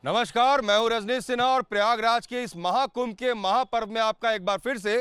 नमस्कार, मैं हूं रजनीश सिन्हा और प्रयागराज के इस महाकुंभ के महापर्व में आपका एक बार फिर से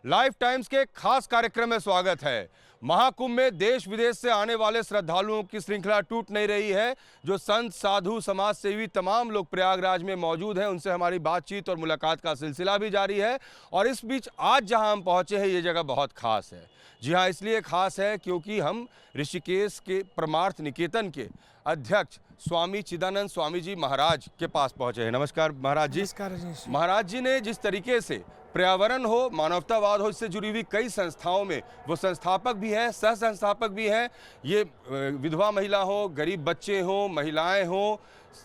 लाइफ टाइम्स के खास कार्यक्रम में स्वागत है। महाकुंभ में देश विदेश से आने वाले श्रद्धालुओं की श्रृंखला टूट नहीं रही है। जो संत, साधु, समाज सेवी तमाम लोग प्रयागराज में मौजूद हैं, उनसे हमारी बातचीत और मुलाकात का सिलसिला भी जारी है। और इस बीच आज जहां हम पहुंचे हैं, ये जगह बहुत खास है। जी हाँ, इसलिए खास है क्योंकि हम ऋषिकेश के परमार्थ निकेतन के अध्यक्ष स्वामी चिदानंद स्वामी जी महाराज के पास पहुंचे हैं। नमस्कार महाराज जी। नमस्कार रजनीश जी। महाराज जी ने जिस तरीके से पर्यावरण हो, मानवतावाद हो, इससे जुड़ी हुई कई संस्थाओं में वो संस्थापक भी हैं, सह संस्थापक भी हैं। ये विधवा महिला हो, गरीब बच्चे हो, महिलाएं हो,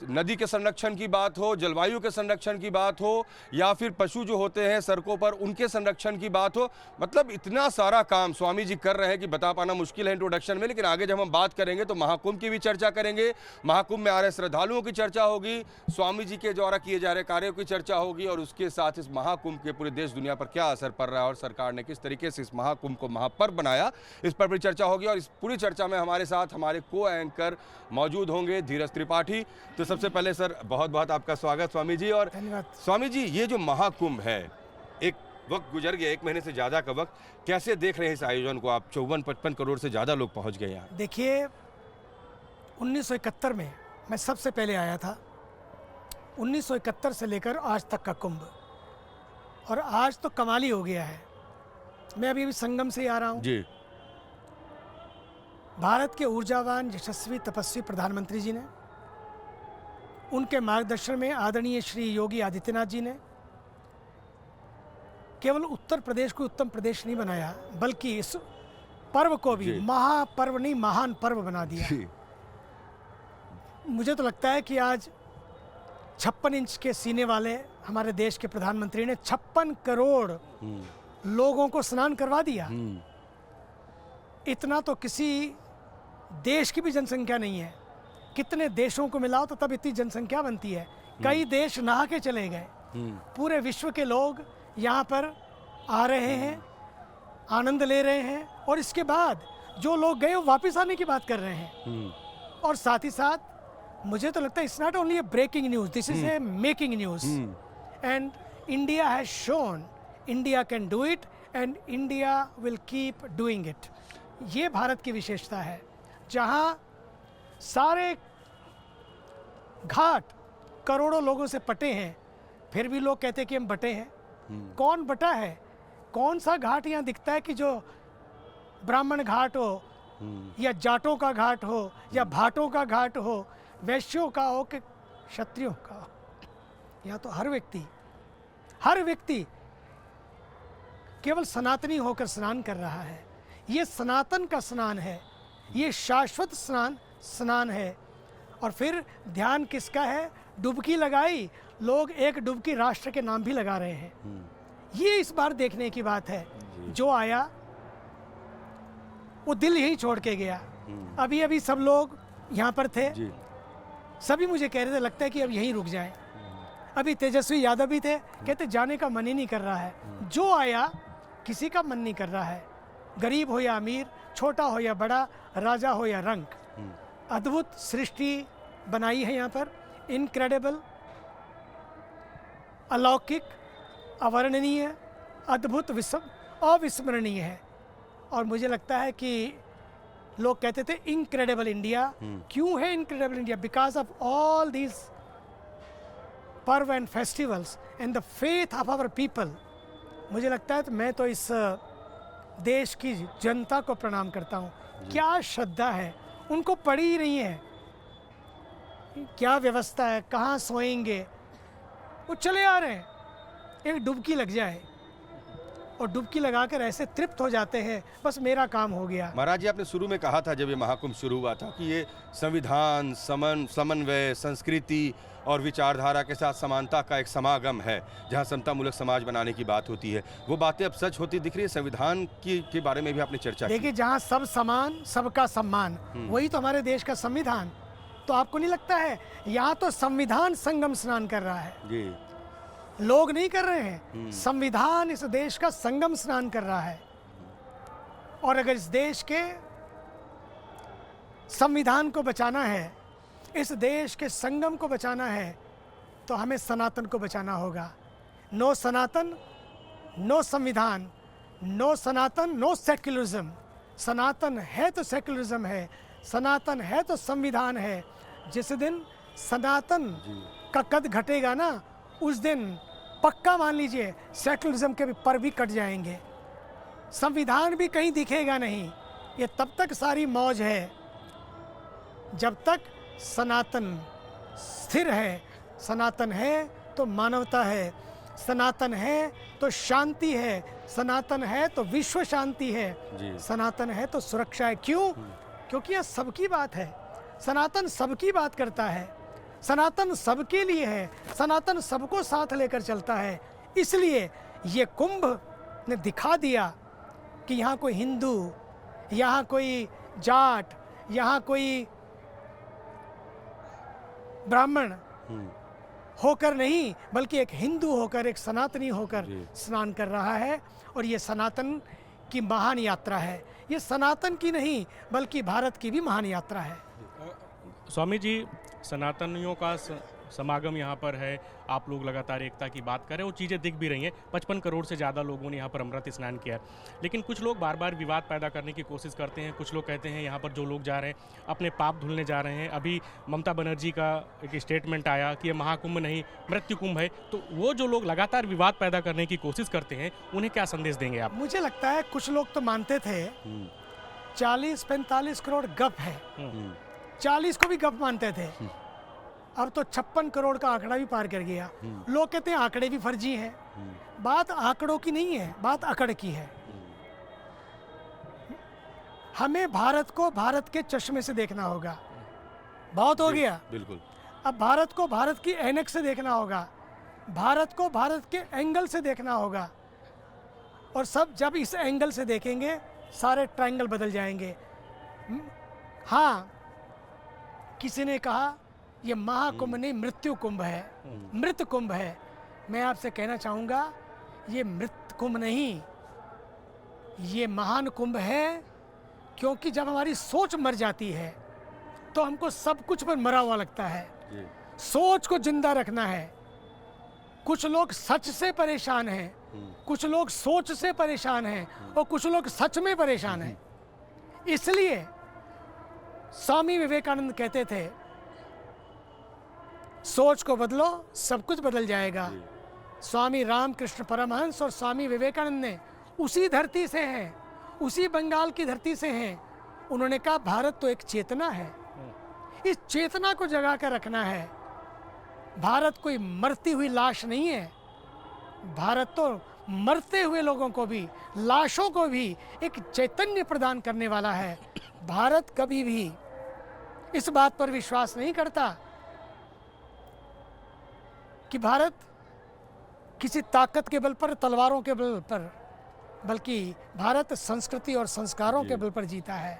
नदी के संरक्षण की बात हो, जलवायु के संरक्षण की बात हो, या फिर पशु जो होते हैं सड़कों पर उनके संरक्षण की बात हो, मतलब इतना सारा काम स्वामी जी कर रहे हैं कि बता पाना मुश्किल है इंट्रोडक्शन में। लेकिन आगे जब हम बात करेंगे तो महाकुंभ की भी चर्चा करेंगे, महाकुंभ में आ रहे श्रद्धालुओं की चर्चा होगी, स्वामी जी के द्वारा किए जा रहे कार्यों की चर्चा होगी, और उसके साथ इस महाकुंभ के पूरे देश दुनिया पर क्या असर पड़ रहा है और सरकार ने किस तरीके से इस महाकुंभ को महापर्व बनाया, इस पर भी चर्चा होगी। और इस पूरी चर्चा में हमारे साथ हमारे को एंकर मौजूद होंगे, धीरज त्रिपाठी। तो सबसे पहले सर बहुत बहुत आपका स्वागत स्वामी जी। और धन्यवाद। स्वामी जी, ये जो महाकुंभ है, एक वक्त गुजर गया, 1 महीने से ज़्यादा का वक्त, कैसे देख रहे हैं इस आयोजन को आप? 54-55 करोड़ से ज़्यादा लोग पहुंच गए यहाँ। देखिए, 1971 में मैं सबसे पहले आया था। 1971 से लेकर आज तक का कुंभ, और आज तो कमाल ही हो गया है। मैं अभी संगम से ही आ रहा हूँ। जी भारत के ऊर्जावान, यशस्वी, तपस्वी प्रधानमंत्री जी ने, उनके मार्गदर्शन में आदरणीय श्री योगी आदित्यनाथ जी ने केवल उत्तर प्रदेश को उत्तम प्रदेश नहीं बनाया, बल्कि इस पर्व को भी महापर्व नहीं, महान पर्व बना दिया। जी। मुझे तो लगता है कि आज 56 इंच के सीने वाले हमारे देश के प्रधानमंत्री ने 56 करोड़ लोगों को स्नान करवा दिया। इतना तो किसी देश की भी जनसंख्या नहीं है। कितने देशों को मिलाओ तो तब इतनी जनसंख्या बनती है। कई देश नहा के चले गए। पूरे विश्व के लोग यहाँ पर आ रहे हैं, आनंद ले रहे हैं, और इसके बाद जो लोग गए वो वापस आने की बात कर रहे हैं। और साथ ही साथ मुझे तो लगता है it's not only a breaking news, this is a making news. And India has shown India can do it, and India will keep doing it. ये भारत की विशेषता है, जहाँ सारे घाट करोड़ों लोगों से पटे हैं, फिर भी लोग कहते हैं कि हम बटे हैं। कौन बटा है? कौन सा घाट यहाँ दिखता है कि जो ब्राह्मण घाट हो, या जाटों का घाट हो, या भाटों का घाट हो, वैश्यों का हो कि क्षत्रियों का हो? यहाँ तो हर व्यक्ति केवल सनातनी होकर स्नान कर रहा है। ये सनातन का स्नान है, ये शाश्वत स्नान है। और फिर ध्यान किसका है? डुबकी लगाई, लोग एक डुबकी राष्ट्र के नाम भी लगा रहे हैं। ये इस बार देखने की बात है। जो आया वो दिल यही छोड़ के गया। अभी सब लोग यहाँ पर थे, सभी मुझे कह रहे थे लगता है कि अब यहीं रुक जाएं। अभी तेजस्वी यादव भी थे, कहते जाने का मन ही नहीं कर रहा है। जो आया किसी का मन नहीं कर रहा है, गरीब हो या अमीर, छोटा हो या बड़ा, राजा हो या रंक। अद्भुत सृष्टि बनाई है यहाँ पर, इनक्रेडिबल, अलौकिक, अवर्णनीय, अद्भुत, अविस्मरणीय है। और मुझे लगता है कि लोग कहते थे इनक्रेडिबल इंडिया। क्यों है incredible India? Because of all these पर्व and festivals and the faith of our people. मुझे लगता है तो मैं तो इस देश की जनता को प्रणाम करता हूँ। क्या श्रद्धा है, उनको पड़ी ही नहीं है। क्या व्यवस्था है, कहाँ सोएंगे, वो चले आ रहे हैं। एक डुबकी लग जाए, और डुबकी लगाकर ऐसे तृप्त हो जाते हैं, बस मेरा काम हो गया। महाराज जी, आपने शुरू में कहा था जब ये महाकुंभ शुरू हुआ था कि ये संविधान, समन्वय, संस्कृति और विचारधारा के साथ समानता का एक समागम है, जहाँ समतामूलक समाज बनाने की बात होती है। वो बातें अब सच होती दिख रही है। संविधान के बारे में भी आपने चर्चा की। देखिए, जहाँ सब समान, सबका सम्मान, वही तो हमारे देश का संविधान। तो आपको नहीं लगता है यहाँ तो संविधान संगम स्नान कर रहा है? जी। लोग नहीं कर रहे हैं, संविधान इस देश का संगम स्नान कर रहा है। और अगर इस देश के संविधान को बचाना है, इस देश के संगम को बचाना है, तो हमें सनातन को बचाना होगा। नो सनातन, नो संविधान, नो सनातन, नो सेक्युलरिज्म। सनातन है तो सेक्युलरिज्म है, सनातन है तो संविधान है। जिस दिन सनातन का कद घटेगा ना, उस दिन पक्का मान लीजिए सेक्युलरिज्म के पर भी कट जाएंगे, संविधान भी कहीं दिखेगा नहीं। ये तब तक सारी मौज है जब तक सनातन स्थिर है। सनातन है तो मानवता है, सनातन है तो शांति है, सनातन है तो विश्व शांति है, सनातन है तो सुरक्षा है। क्यों? क्योंकि यह सबकी बात है। सनातन सबकी बात करता है, सनातन सबके लिए है, सनातन सबको साथ लेकर चलता है। इसलिए ये कुंभ ने दिखा दिया कि यहाँ कोई हिंदू, यहाँ कोई जाट, यहाँ कोई ब्राह्मण होकर नहीं, बल्कि एक हिंदू होकर, एक सनातनी होकर स्नान कर रहा है। और ये सनातन की महान यात्रा है। ये सनातन की नहीं बल्कि भारत की भी महान यात्रा है। स्वामी जी, सनातनियों का समागम यहाँ पर है, आप लोग लगातार एकता की बात कर रहे हैं, वो चीज़ें दिख भी रही हैं। 55 करोड़ से ज़्यादा लोगों ने यहाँ पर अमृत स्नान किया है, लेकिन कुछ लोग बार बार विवाद पैदा करने की कोशिश करते हैं। कुछ लोग कहते हैं यहाँ पर जो लोग जा रहे हैं अपने पाप धुलने जा रहे हैं। अभी ममता बनर्जी का एक स्टेटमेंट आया कि ये महाकुंभ नहीं मृत्यु कुंभ है। तो वो जो लोग लगातार विवाद पैदा करने की कोशिश करते हैं, उन्हें क्या संदेश देंगे आप? मुझे लगता है कुछ लोग तो मानते थे 40-45 करोड़ गप है, 40 को भी गप मानते थे। अब तो 56 करोड़ का आंकड़ा भी पार कर गया। लोग कहते हैं आंकड़े भी फर्जी हैं। बात आंकड़ों की नहीं है, बात अकड़ की है। हमें भारत को भारत के चश्मे से देखना होगा। बहुत हो गया, बिल्कुल। अब भारत को भारत की ऐनक से देखना होगा, भारत को भारत के एंगल से देखना होगा। और सब जब इस एंगल से देखेंगे सारे ट्रायंगल बदल जाएंगे। हाँ, किसी ने कहा ये महाकुंभ नहीं मृत्यु कुंभ है, मृत कुंभ है। मैं आपसे कहना चाहूँगा ये मृत कुंभ नहीं, ये महान कुंभ है। क्योंकि जब हमारी सोच मर जाती है तो हमको सब कुछ पर मरा हुआ लगता है। सोच को जिंदा रखना है। कुछ लोग सच से परेशान हैं, कुछ लोग सोच से परेशान हैं, और कुछ लोग सच में परेशान हैं। इसलिए स्वामी विवेकानंद कहते थे सोच को बदलो, सब कुछ बदल जाएगा। स्वामी रामकृष्ण परमहंस और स्वामी विवेकानंद ने उसी धरती से हैं, उसी बंगाल की धरती से हैं। उन्होंने कहा भारत तो एक चेतना है, इस चेतना को जगा कर रखना है। भारत कोई मरती हुई लाश नहीं है, भारत तो मरते हुए लोगों को भी, लाशों को भी एक चैतन्य प्रदान करने वाला है। भारत कभी भी इस बात पर विश्वास नहीं करता कि भारत किसी ताकत के बल पर, तलवारों के बल पर, बल्कि भारत संस्कृति और संस्कारों के बल पर जीता है।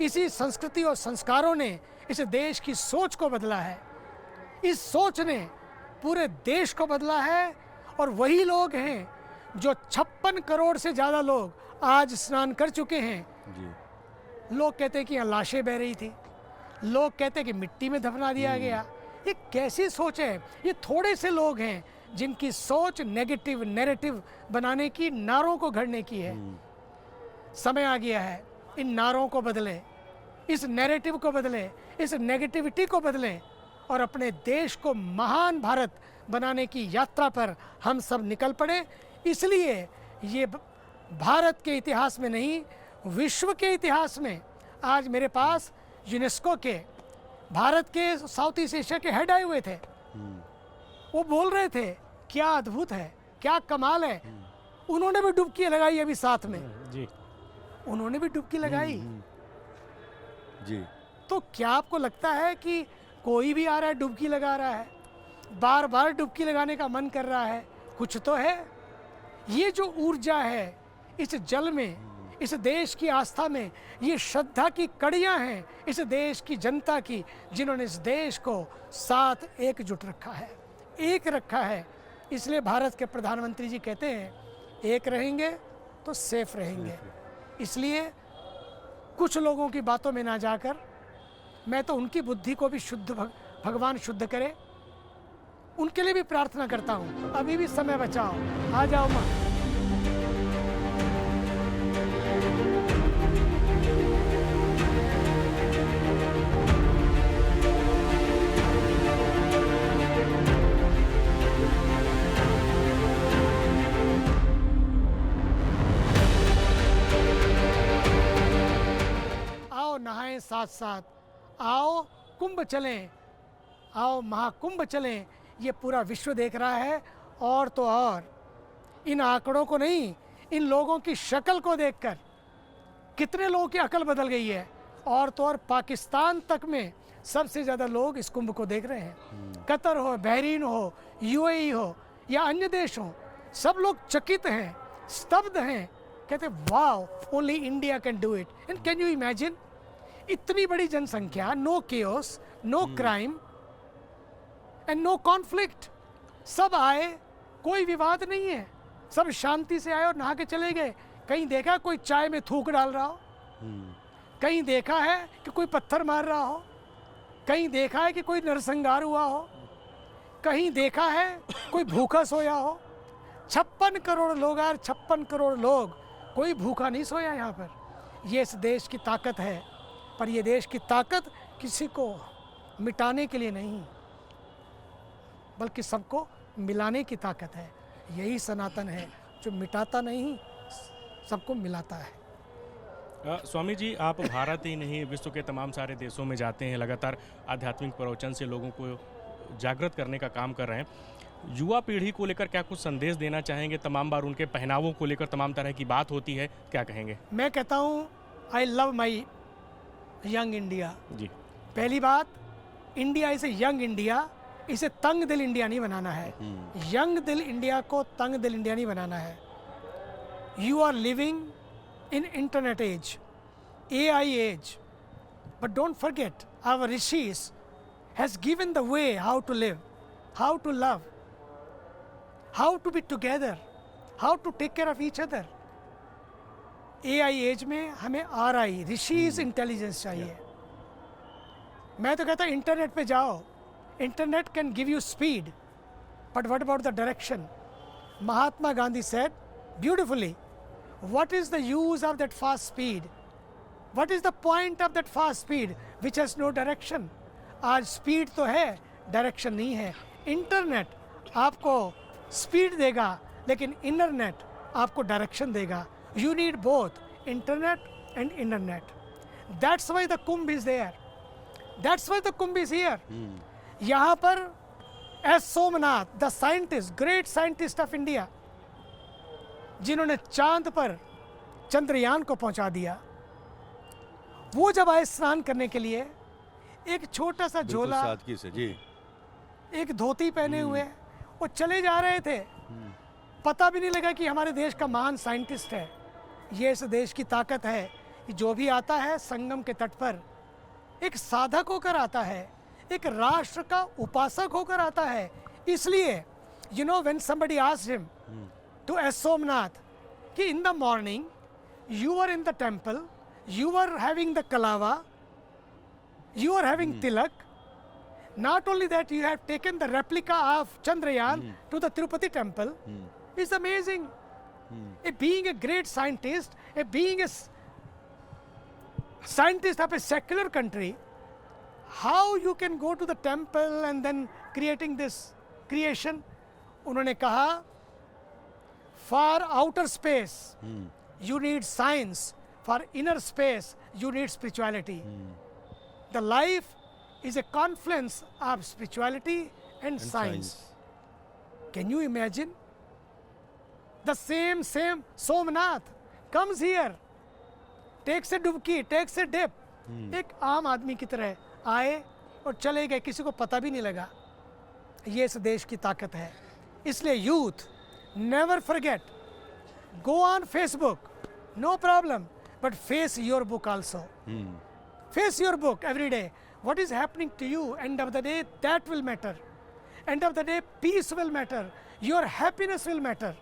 इसी संस्कृति और संस्कारों ने इस देश की सोच को बदला है। इस सोच ने पूरे देश को बदला है। और वही लोग हैं जो 56 करोड़ से ज़्यादा लोग आज स्नान कर चुके हैं। लोग कहते हैं कि यहाँ लाशें बह रही थी, लोग कहते हैं कि मिट्टी में दफना दिया गया। ये कैसी सोच है? ये थोड़े से लोग हैं जिनकी सोच नेगेटिव नैरेटिव बनाने की, नारों को घड़ने की है। समय आ गया है इन नारों को बदले, इस नैरेटिव को बदले, इस नेगेटिविटी को बदलें और अपने देश को महान भारत बनाने की यात्रा पर हम सब निकल पड़े। इसलिए ये भारत के इतिहास में नहीं, विश्व के इतिहास में आज मेरे पास यूनेस्को के भारत के साउथ ईस्ट एशिया के हेड आए हुए थे। वो बोल रहे थे क्या अद्भुत है, क्या कमाल है। उन्होंने भी डुबकी लगाई अभी साथ में जी, उन्होंने भी डुबकी लगाई जी। तो क्या आपको लगता है कि कोई भी आ रहा है डुबकी लगा रहा है, बार बार डुबकी लगाने का मन कर रहा है? कुछ तो है। ये जो ऊर्जा है इस जल में, इस देश की आस्था में, ये श्रद्धा की कड़ियां हैं इस देश की जनता की, जिन्होंने इस देश को साथ एकजुट रखा है, एक रखा है। इसलिए भारत के प्रधानमंत्री जी कहते हैं एक रहेंगे तो सेफ रहेंगे। इसलिए कुछ लोगों की बातों में ना जाकर, मैं तो उनकी बुद्धि को भी शुद्ध भगवान शुद्ध करे, उनके लिए भी प्रार्थना करता हूँ। अभी भी समय बचाओ, आ जाओ माँ। आओ नहाएं साथ साथ, आओ कुंभ चलें, आओ महाकुंभ चलें। ये पूरा विश्व देख रहा है। और तो और इन आंकड़ों को नहीं, इन लोगों की शक्ल को देखकर कितने लोगों की अकल बदल गई है। और तो और पाकिस्तान तक में सबसे ज़्यादा लोग इस कुंभ को देख रहे हैं। कतर हो, बहरीन हो, यूएई हो या अन्य देश हो, सब लोग चकित हैं, स्तब्ध हैं, कहते wow, only India can do it. And can you imagine, इतनी बड़ी जनसंख्या, no chaos, no crime and no conflict. सब आए, कोई विवाद नहीं है, सब शांति से आए और नहा के चले गए। कहीं देखा कोई चाय में थूक डाल रहा हो, कहीं देखा है कि कोई पत्थर मार रहा हो, कहीं देखा है कि कोई नरसंहार हुआ हो, कहीं देखा है कोई भूखा सोया हो। 56 करोड़ लोग यार, 56 करोड़ लोग, कोई भूखा नहीं सोया यहाँ पर। ये इस देश की ताकत है। पर ये देश की ताकत किसी को मिटाने के लिए नहीं, बल्कि सबको मिलाने की ताकत है। यही सनातन है, जो मिटाता नहीं, सबको मिलाता है। स्वामी जी, आप भारत ही नहीं विश्व के तमाम सारे देशों में जाते हैं, लगातार आध्यात्मिक प्रवचन से लोगों को जागृत करने का काम कर रहे हैं। युवा पीढ़ी को लेकर क्या कुछ संदेश देना चाहेंगे? तमाम बार उनके पहनावों को लेकर तमाम तरह की बात होती है, क्या कहेंगे? मैं कहता हूँ I love my young India. जी, पहली बात, इंडिया इसे यंग इंडिया, इसे तंग दिल इंडिया नहीं बनाना है। यंग दिल इंडिया को तंग दिल इंडिया नहीं बनाना है। You are living in internet age, AI age, but don't forget our rishis has given the way how to live, how to love, how to be together, how to take care of each other. AI age में हमें RI rishis intelligence चाहिए। मैं तो कहता internet पे जाओ, internet can give you speed, but what about the direction? Mahatma Gandhi said beautifully, what is the use of that fast speed? What is the point of that fast speed which has no direction? आज speed तो है, direction नहीं है। Internet आपको speed देगा, लेकिन internet आपको direction देगा। You need both internet and internet. That's why the Kumbh is there, that's why the Kumbh is here. यहाँ पर S Somnath, the scientist, great scientist of India, जिन्होंने चांद पर चंद्रयान को पहुंचा दिया, वो जब आए स्नान करने के लिए, एक छोटा सा झोला, सादगी से जी, एक धोती पहने हुए वो चले जा रहे थे। पता भी नहीं लगा कि हमारे देश का महान साइंटिस्ट है। ये इस देश की ताकत है कि जो भी आता है संगम के तट पर, एक साधक होकर आता है, एक राष्ट्र का उपासक होकर आता है। इसलिए you know when somebody asked him to S. Somnath, कि in the morning you were in the temple, you were having the kalava, you were having tilak. Not only that, you have taken the replica of Chandrayaan to the Tirupati temple. It's amazing. Being a great scientist, being a scientist of a secular country, how you can go to the temple and then creating this creation? उन्होंने कहा, for outer space you need science, for inner space you need spirituality. The life is a confluence of spirituality and science. Can you imagine? The same Somnath comes here, takes a dubki, takes a dip, एक आम आदमी की तरह आए और चले गए, किसी को पता भी नहीं लगा। ये इस देश की ताकत है। इसलिए youth, never forget, go on Facebook, no problem, but face your book also. Face your book every day. What is happening to you? End of the day, that will matter. End of the day, peace will matter. Your happiness will matter.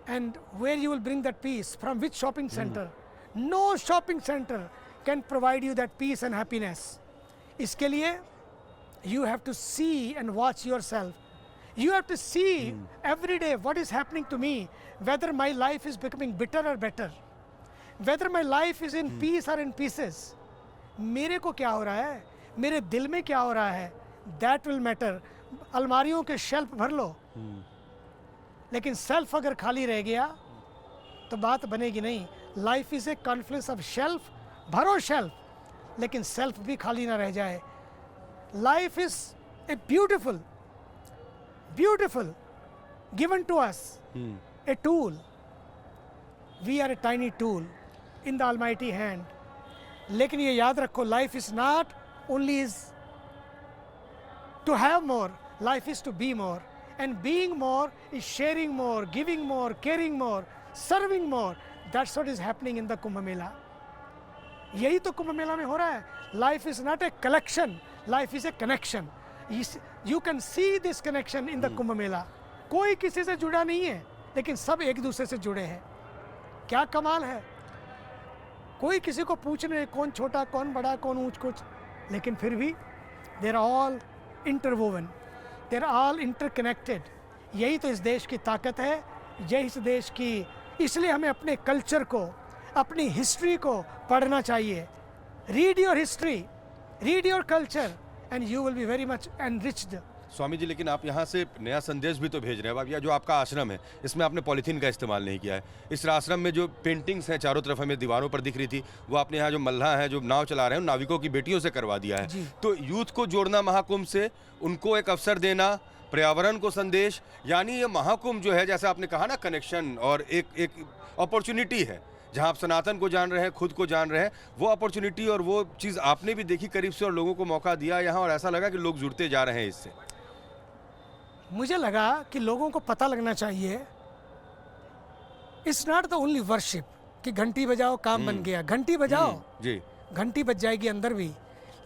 And where you will bring that peace? From which shopping center? No shopping center can provide you that peace and happiness. इसके लिए You have to see and watch yourself. You have to see every day what is happening to me, whether my life is becoming bitter or better, whether my life is in peace or in pieces. मेरे को क्या हो रहा है, मेरे दिल में क्या हो रहा है, that will matter. अलमारियों के शेल्फ भर लो, लेकिन सेल्फ अगर खाली रह गया तो बात बनेगी नहीं. Life is a confluence of shelf. भरो शेल्फ, लेकिन सेल्फ भी खाली ना रह जाए. Life is a beautiful given to us, a tool. We are a tiny tool in the almighty hand. लेकिन ये याद रखो, life is not only is to have more. Life is to be more, and being more is sharing more, giving more, caring more, serving more. That's what is happening in the Kumbh Mela. यही तो कुंभ मेला में हो रहा है. Life is not a collection, life is a connection. You can see this connection in the Kumbh Mela. कोई किसी से जुड़ा नहीं है, लेकिन सब एक दूसरे से जुड़े हैं. क्या कमाल है. कोई किसी को पूछने कौन छोटा कौन बड़ा कौन ऊंच कुछ, लेकिन फिर भी they are all interwoven, they're all interconnected. यही तो इस देश की ताकत है, यही इस देश की. इसलिए हमें अपने कल्चर को, अपनी हिस्ट्री को पढ़ना चाहिए. Read your history, read your culture, and you will be very much enriched. Swami ji, लेकिन आप यहाँ से नया संदेश भी तो भेज रहे हैं. अब यह जो आपका आश्रम है, इसमें आपने पॉलीथीन का इस्तेमाल नहीं किया है. इस आश्रम में जो पेंटिंग्स हैं चारों तरफ हमें दीवारों पर दिख रही थी, वो आपने यहाँ जो मल्लाह हैं जो नाव चला रहे हैं, उन नाविकों की बेटियों से करवा दिया है. तो यूथ को जोड़ना महाकुंभ से, उनको एक अवसर देना, पर्यावरण को संदेश, यानी ये महाकुंभ जो है, जैसे आपने कहा ना, कनेक्शन और एक अपॉर्चुनिटी है जहाँ आप सनातन को जान रहे हैं, खुद को जान रहे हैं. वो अपॉर्चुनिटी और वो चीज़ आपने भी देखी करीब से और लोगों को मौका दिया यहाँ, और ऐसा लगा कि लोग जुड़ते जा रहे हैं इससे. मुझे लगा कि लोगों को पता लगना चाहिए, it's not the only worship कि घंटी बजाओ काम बन गया. घंटी बजाओ जी, घंटी बज जाएगी अंदर भी,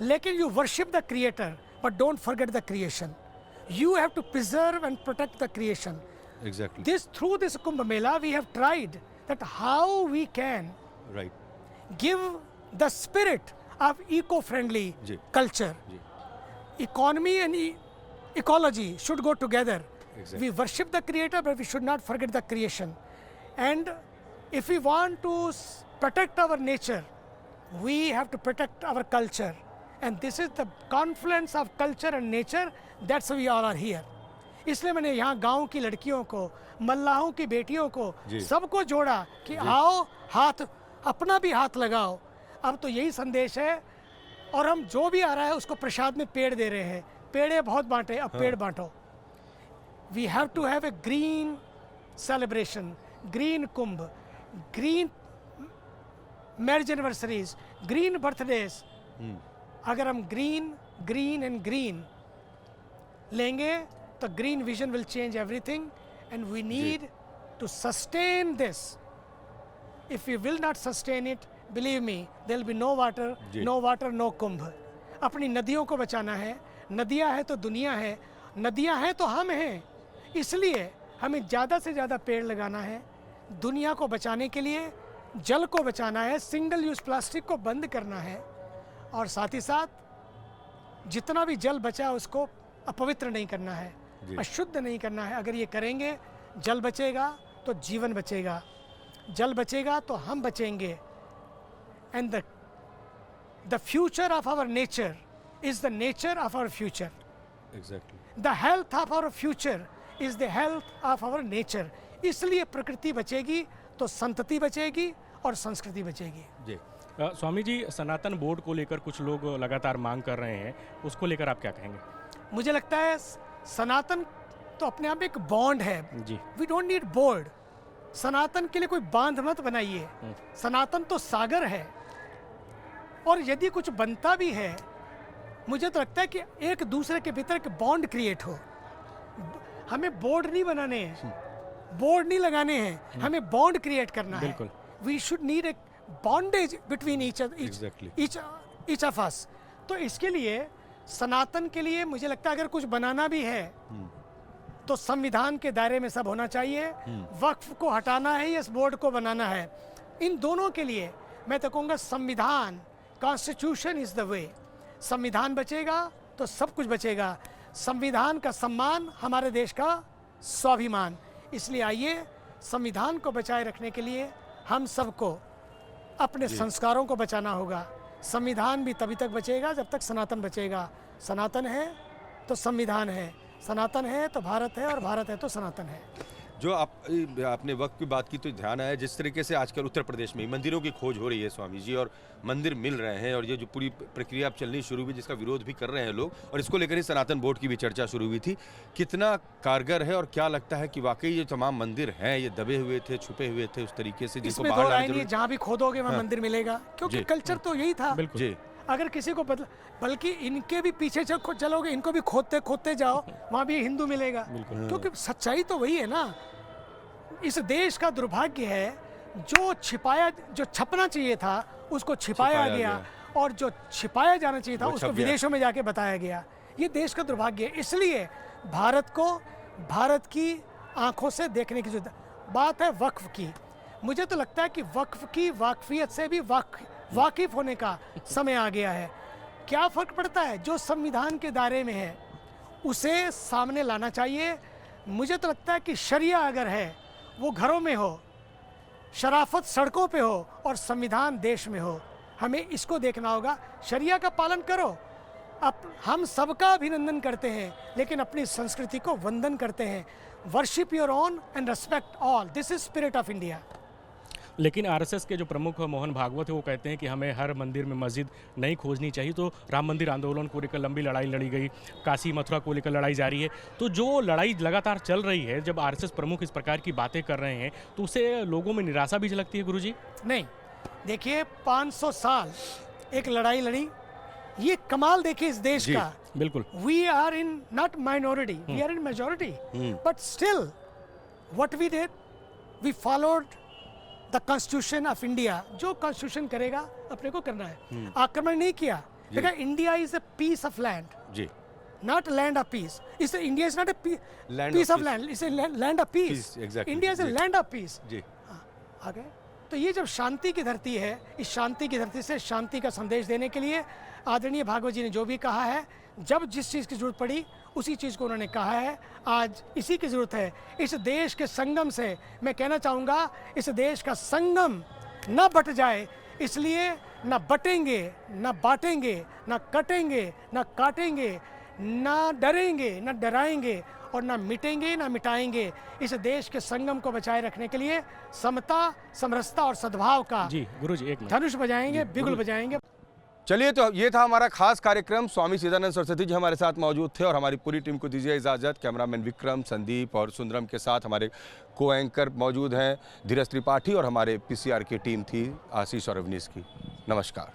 लेकिन you worship the creator, but don't forget the creation. You have to preserve and protect the creation. Exactly. This through this Kumbh Mela we have tried that how we can right. give the spirit of eco-friendly जी. culture. जी. Economy and ecology should go together. Exactly. We worship the creator, but we should not forget the creation. And if we want to protect our nature, we have to protect our culture. And this is the confluence of culture and nature. That's why we all are here. इसलिए मैंने यहाँ गांव की लड़कियों को, मल्लाहों की बेटियों को, सबको जोड़ा कि आओ हाथ, अपना भी हाथ लगाओ. अब तो यही संदेश है, और हम जो भी आ रहा है उसको प्रसाद में पेड़ दे रहे हैं. पेड़े बहुत बांटे, अब पेड़ बांटो. We have to have a green celebration, green Kumbh, green marriage anniversaries, green birthdays. अगर हम ग्रीन एंड ग्रीन लेंगे तो green vision will change everything. And we need to sustain this. If we will not sustain it, believe me, there will be no water, no Kumbh. अपनी नदियों को बचाना है. नदियाँ हैं तो दुनिया है, नदियाँ हैं तो हम हैं. इसलिए हमें ज़्यादा से ज़्यादा पेड़ लगाना है. दुनिया को बचाने के लिए जल को बचाना है, सिंगल यूज़ प्लास्टिक को बंद करना है, और साथ ही साथ जितना भी जल बचा उसको अपवित्र नहीं करना है, अशुद्ध नहीं करना है. अगर ये करेंगे, जल बचेगा तो जीवन बचेगा, जल बचेगा तो हम बचेंगे. And the future of our nature is the nature of our future. Exactly. The health of our future is the health of our nature. इसलिए प्रकृति बचेगी तो संतति बचेगी और संस्कृति बचेगी. जी. स्वामी जी, सनातन बोर्ड को लेकर कुछ लोग लगातार मांग कर रहे हैं, उसको लेकर आप क्या कहेंगे? मुझे लगता है सनातन तो अपने आप एक बॉन्ड है. जी. We don't need board. Sanatan के लिए कोई बांध मत बनाइए. सनातन तो सागर है, और यदि कुछ बनता भी है, मुझे तो लगता है कि एक दूसरे के भीतर एक बॉन्ड क्रिएट हो. हमें बोर्ड नहीं बनाने हैं, बोर्ड नहीं लगाने हैं, हमें बॉन्ड क्रिएट करना है. We should need a bondage between each of us. तो इसके लिए, सनातन के लिए मुझे लगता है अगर कुछ बनाना भी है तो संविधान के दायरे में सब होना चाहिए. वक्फ को हटाना है या इस बोर्ड को बनाना है, इन दोनों के लिए मैं तो कहूँगा संविधान, कॉन्स्टिट्यूशन इज द वे. संविधान बचेगा तो सब कुछ बचेगा। संविधान का सम्मान हमारे देश का स्वाभिमान। इसलिए आइए संविधान को बचाए रखने के लिए हम सबको अपने संस्कारों को बचाना होगा। संविधान भी तभी तक बचेगा जब तक सनातन बचेगा। सनातन है तो संविधान है, सनातन है तो भारत है, और भारत है तो सनातन है। जो आपने वक्त की बात की तो ध्यान आया जिस तरीके से आजकल उत्तर प्रदेश में मंदिरों की खोज हो रही है स्वामी जी, और मंदिर मिल रहे हैं, और ये जो पूरी प्रक्रिया अब चलनी शुरू हुई जिसका विरोध भी कर रहे हैं लोग, और इसको लेकर ही सनातन बोर्ड की भी चर्चा शुरू हुई थी। कितना कारगर है और क्या लगता है कि वाकई ये तमाम मंदिर हैं, ये दबे हुए थे, छुपे हुए थे उस तरीके से जिसको बाहर लाने की जरूरत? जहाँ भी खोदोगे वहाँ मंदिर मिलेगा, क्योंकि कल्चर तो यही था। जी, अगर किसी को बल्कि इनके भी पीछे चलोगे, इनको भी खोदते खोदते जाओ, वहाँ भी हिंदू मिलेगा, क्योंकि सच्चाई तो वही है ना। इस देश का दुर्भाग्य है जो छपना चाहिए था उसको छिपाया गया, और जो छिपाया जाना चाहिए था उसको विदेशों में जाके बताया गया। ये देश का दुर्भाग्य है। इसलिए भारत को भारत की आंखों से देखने की जरूरत। बात है वक्फ की। मुझे तो लगता है कि वक्फ की वाकफियत से भी वाकिफ होने का समय आ गया है। क्या फर्क पड़ता है? जो संविधान के दायरे में है उसे सामने लाना चाहिए। मुझे तो लगता है कि शरिया अगर है वो घरों में हो, शराफत सड़कों पे हो, और संविधान देश में हो। हमें इसको देखना होगा। शरिया का पालन करो। अब हम सबका अभिनंदन करते हैं, लेकिन अपनी संस्कृति को वंदन करते हैं। Worship your own and respect all, this is spirit of India. लेकिन आरएसएस के जो प्रमुख मोहन भागवत है वो कहते हैं कि हमें हर मंदिर में मस्जिद नहीं खोजनी चाहिए। तो राम मंदिर आंदोलन को लेकर लंबी लड़ाई लड़ी गई, काशी मथुरा को लेकर लड़ाई जारी है। तो जो लड़ाई लगातार चल रही है, जब आरएसएस प्रमुख इस प्रकार की बातें कर रहे हैं तो उससे लोगों में निराशा भी झलकती है गुरुजी? नहीं, देखिए 500 साल एक लड़ाई लड़ी, ये कमाल देखिए इस देश का। बिल्कुल, we are in not minority, we are in majority, but still what we did, we followed the constitution of India. जो कॉन्स्टिट्यूशन करेगा अपने को करना है। आक्रमण नहीं किया। देखा, India is a piece of land, जी, नॉट लैंड ऑफ पीस। इस India is not a piece of land, is a land of peace. India is a land of peace. जी, आ गए। तो ये जब शांति की धरती है, इस शांति की धरती से शांति का संदेश देने के लिए आदरणीय भागवत जी ने जो भी कहा है, जब जिस चीज़ की जरूरत पड़ी उसी चीज़ को उन्होंने कहा है। आज इसी की ज़रूरत है। इस देश के संगम से मैं कहना चाहूँगा, इस देश का संगम न बट जाए, इसलिए न बटेंगे, न बांटेंगे, न कटेंगे, न काटेंगे, न डरेंगे, न डराएंगे, और न मिटेंगे, न मिटाएंगे। इस देश के संगम को बचाए रखने के लिए समता, समरसता और सद्भाव का जी गुरुजी एक धनुष बजाएंगे, बिगुल बजाएंगे। चलिए, तो ये था हमारा खास कार्यक्रम। स्वामी चिदानंद सरस्वती जी हमारे साथ मौजूद थे, और हमारी पूरी टीम को दीजिए इजाज़त। कैमरामैन विक्रम, संदीप और सुंदरम के साथ हमारे को एंकर मौजूद हैं धीरज त्रिपाठी, और हमारे पीसीआर की टीम थी आशीष और अवनीश की। नमस्कार।